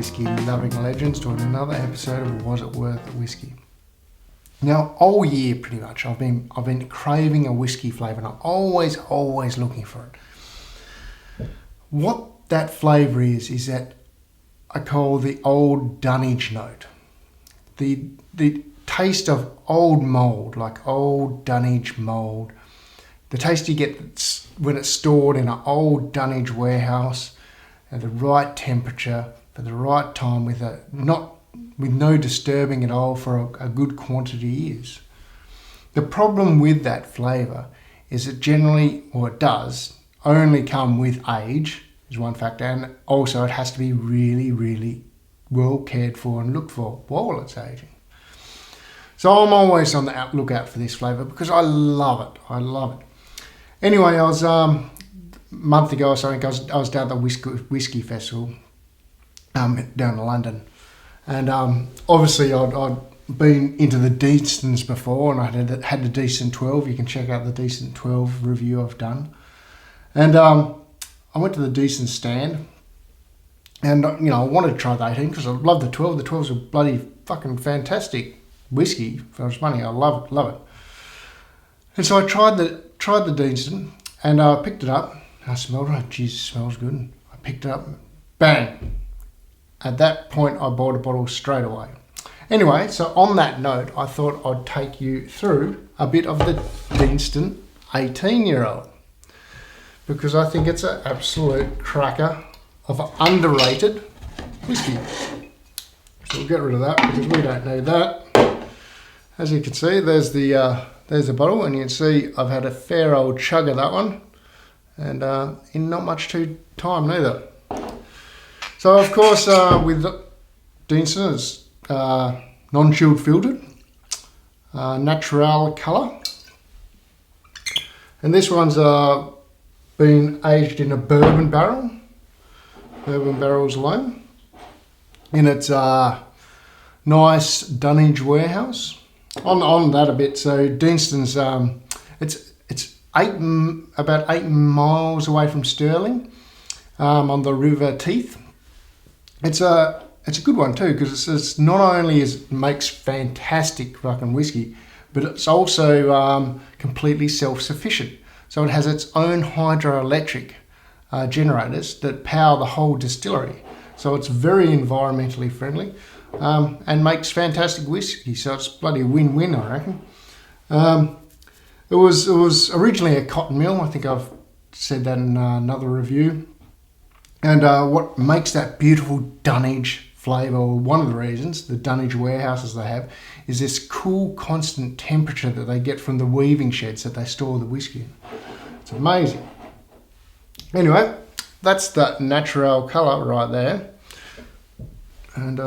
whiskey loving legends to another episode of Was It Worth the Whiskey. Now, all year pretty much, I've been craving a whiskey flavour, and I'm always looking for it. What that flavour is that I call the old dunnage note. The taste of old mould, like old dunnage mould. The taste you get when it's stored in an old dunnage warehouse at the right temperature for the right time with no disturbing at all for a good quantity of years. The problem with that flavour is it generally, or it does, only come with age is one factor, and also it has to be really well cared for and looked for while it's aging. So I'm always on the lookout for this flavour because I love it. Anyway, I was a month ago or something, I was down at the Whiskey Festival down in London. And obviously I'd been into the Deastons before, and I had the Decent 12. You can check out the Decent 12 review I've done. And I went to the Decent stand, and I wanted to try the 18 because I love the 12. The 12's a bloody fucking fantastic whiskey for its money. I love it. And so I tried the Decent, and I picked it up. I smelled it. Jesus, it smells good. I picked it up. Bang. At that point, I bought a bottle straight away. Anyway, so on that note, I thought I'd take you through a bit of the Deanston 18-year-old, because I think it's an absolute cracker of an underrated whiskey. So we'll get rid of that because we don't need that. As you can see, there's the bottle, and you can see I've had a fair old chug of that one, and in not much time neither. So of course, with Deanston, it's non-chilled filtered, natural colour, and this one's been aged in a bourbon barrels alone, in its nice dunnage warehouse. On that a bit, so Deanston's it's about 8 miles away from Stirling, on the River Teith. It's a good one too, because it's not only makes fantastic fucking whiskey, but it's also completely self-sufficient. So it has its own hydroelectric generators that power the whole distillery. So it's very environmentally friendly, and makes fantastic whiskey. So it's bloody win-win, I reckon. It was originally a cotton mill. I think I've said that in another review. And what makes that beautiful dunnage flavour, or one of the reasons, the dunnage warehouses they have, is this cool, constant temperature that they get from the weaving sheds that they store the whiskey in. It's amazing. Anyway, that's the natural colour right there. And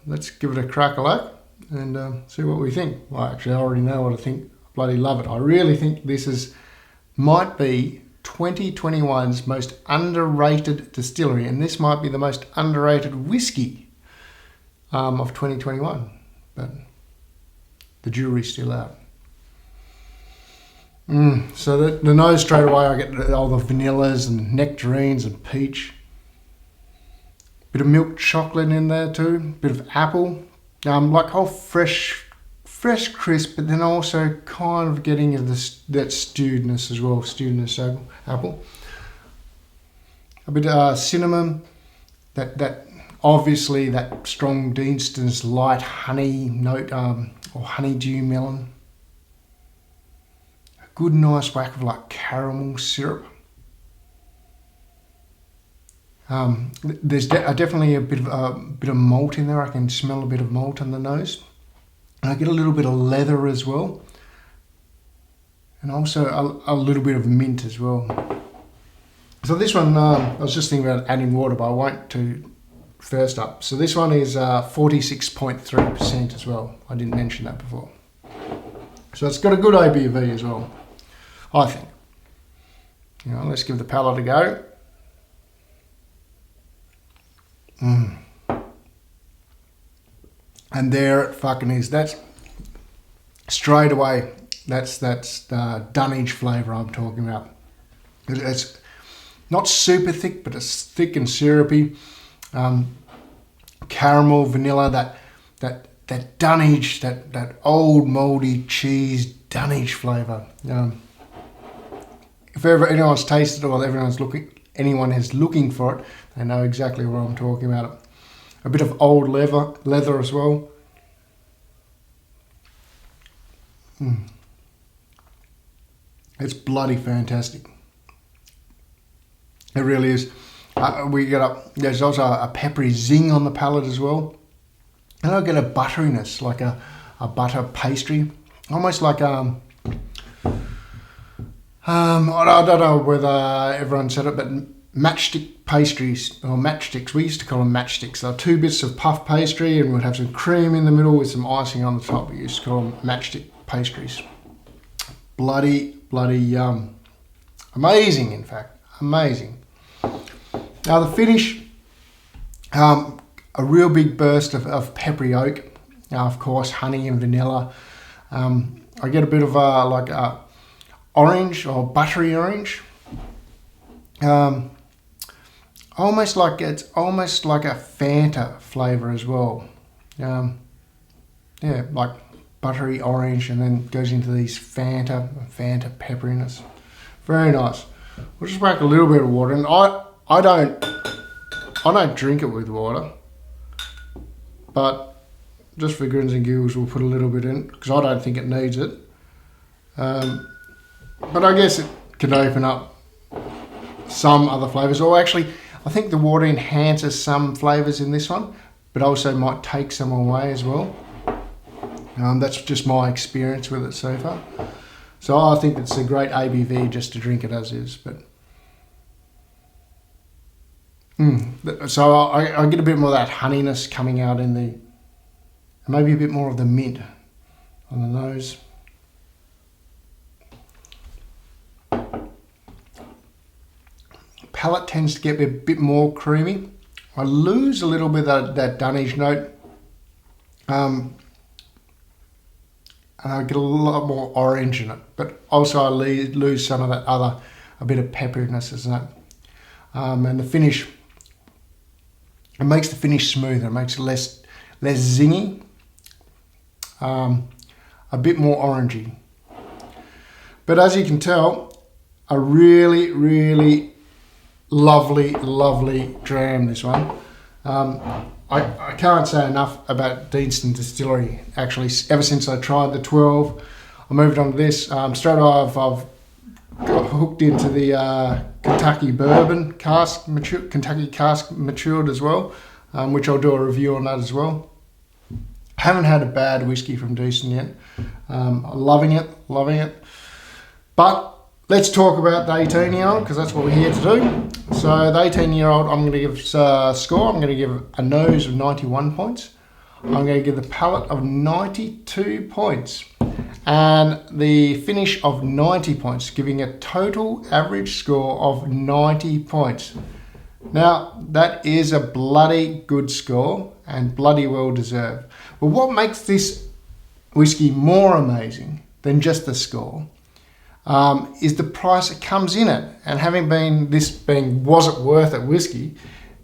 let's give it a crack-a-lack and see what we think. Well, actually, I already know what I think. I bloody love it. I really think this might be 2021's most underrated distillery, and this might be the most underrated whiskey of 2021, but the jury's still out. So the nose straight away, I get all the vanillas and nectarines and peach, bit of milk chocolate in there too, bit of apple, like whole fresh crisp, but then also kind of getting into that stewedness as well, apple. A bit of cinnamon, that obviously that strong Deanston's light honey note, or honeydew melon. A good nice whack of like caramel syrup. There's definitely a bit of malt in there. I can smell a bit of malt on the nose. And I get a little bit of leather as well. And also a little bit of mint as well. So this one, I was just thinking about adding water, but I won't to first up. So this one is 46.3% as well. I didn't mention that before. So it's got a good ABV as well, I think. Let's give the palate a go. And there it fucking is. That's straight away. That's the dunnage flavour I'm talking about. It's not super thick, but it's thick and syrupy. caramel, vanilla, that Dunwich, that old mouldy cheese Dunwich flavour. If ever anyone's tasted it or anyone is looking for it, they know exactly what I'm talking about. A bit of old leather as well. It's bloody fantastic. It really is. There's also a peppery zing on the palate as well. And I get a butteriness, like a butter pastry. Almost like I don't know whether everyone said it, but matchstick pastries, or matchsticks. We used to call them matchsticks. They're 2 bits of puff pastry and we'd have some cream in the middle with some icing on the top. We used to call them matchstick pastries. Bloody yum. Amazing, in fact. Amazing. Now the finish, a real big burst of peppery oak. Now, of course, honey and vanilla. I get a bit of orange or buttery orange. Almost like a Fanta flavour as well. Like buttery orange, and then goes into these Fanta pepperiness. Very nice. We'll just whack a little bit of water, and I don't drink it with water, but just for grins and giggles, we'll put a little bit in because I don't think it needs it. But I guess it can open up some other flavours, or actually, I think the water enhances some flavours in this one, but also might take some away as well. That's just my experience with it so far. So I think it's a great ABV just to drink it as is. But so I get a bit more of that honeyness coming out in the, maybe a bit more of the mint on the nose. Palate tends to get a bit more creamy. I lose a little bit of that Dunwich note. And I get a lot more orange in it, but also I lose some of that a bit of pepperiness, isn't it? And the finish, it makes the finish smoother. It makes it less zingy, a bit more orangey. But as you can tell, a really, really lovely dram, this one. I can't say enough about Deanston Distillery. Actually, ever since I tried the 12, I moved on to this. Straight away, I've got hooked into the Kentucky Bourbon Kentucky cask matured as well, which I'll do a review on that as well. Haven't had a bad whiskey from Deanston yet. Loving it. But let's talk about the 18-year-old, because that's what we're here to do. So the 18-year-old, I'm going to give a score. I'm going to give a nose of 91 points. I'm going to give the palate of 92 points. And the finish of 90 points, giving a total average score of 90 points. Now, that is a bloody good score and bloody well deserved. But what makes this whiskey more amazing than just the score is the price that comes in it. And having been was it worth it whiskey,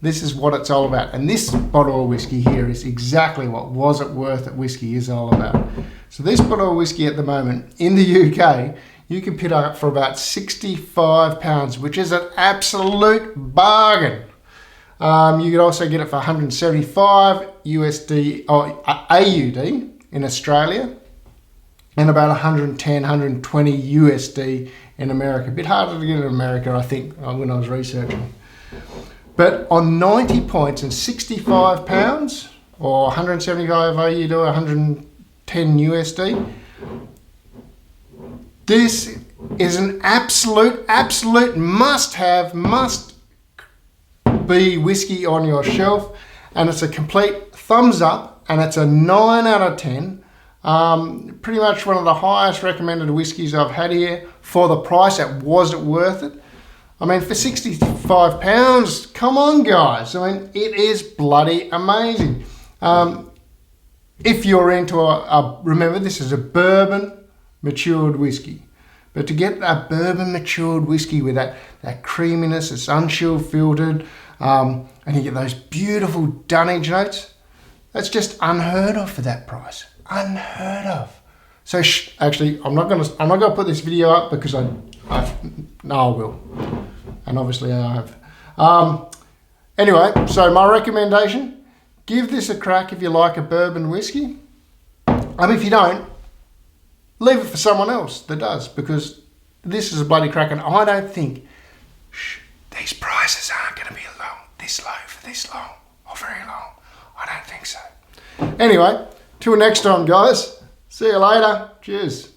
this is what it's all about. And this bottle of whiskey here is exactly what was it worth it whiskey is all about. So this bottle of whiskey at the moment in the UK, you can pick up for about £65, which is an absolute bargain. You could also get it for 175 USD or AUD in Australia, and about 110, 120 USD in America. A bit harder to get in America, I think, when I was researching. But on 90 points and £65, or 175 AUD or 110 USD, this is an absolute must-have, must-be whiskey on your shelf, and it's a complete thumbs up, and it's a 9 out of 10. Pretty much one of the highest recommended whiskies I've had here for the price. Was it worth it? I mean, for £65, come on, guys. I mean, it is bloody amazing. If you're into remember, this is a bourbon matured whiskey. But to get that bourbon matured whiskey with that creaminess, it's unchill filtered, and you get those beautiful Dunwich notes, That's just unheard of for that price. Unheard of. So actually, I'm not gonna put this video up because I will, and obviously I have. Anyway, so my recommendation: give this a crack if you like a bourbon whiskey. And if you don't, leave it for someone else that does, because this is a bloody crack, and I don't think these prices aren't going to be this low for this long or very long. I don't think so. Anyway, till next time, guys. See you later. Cheers.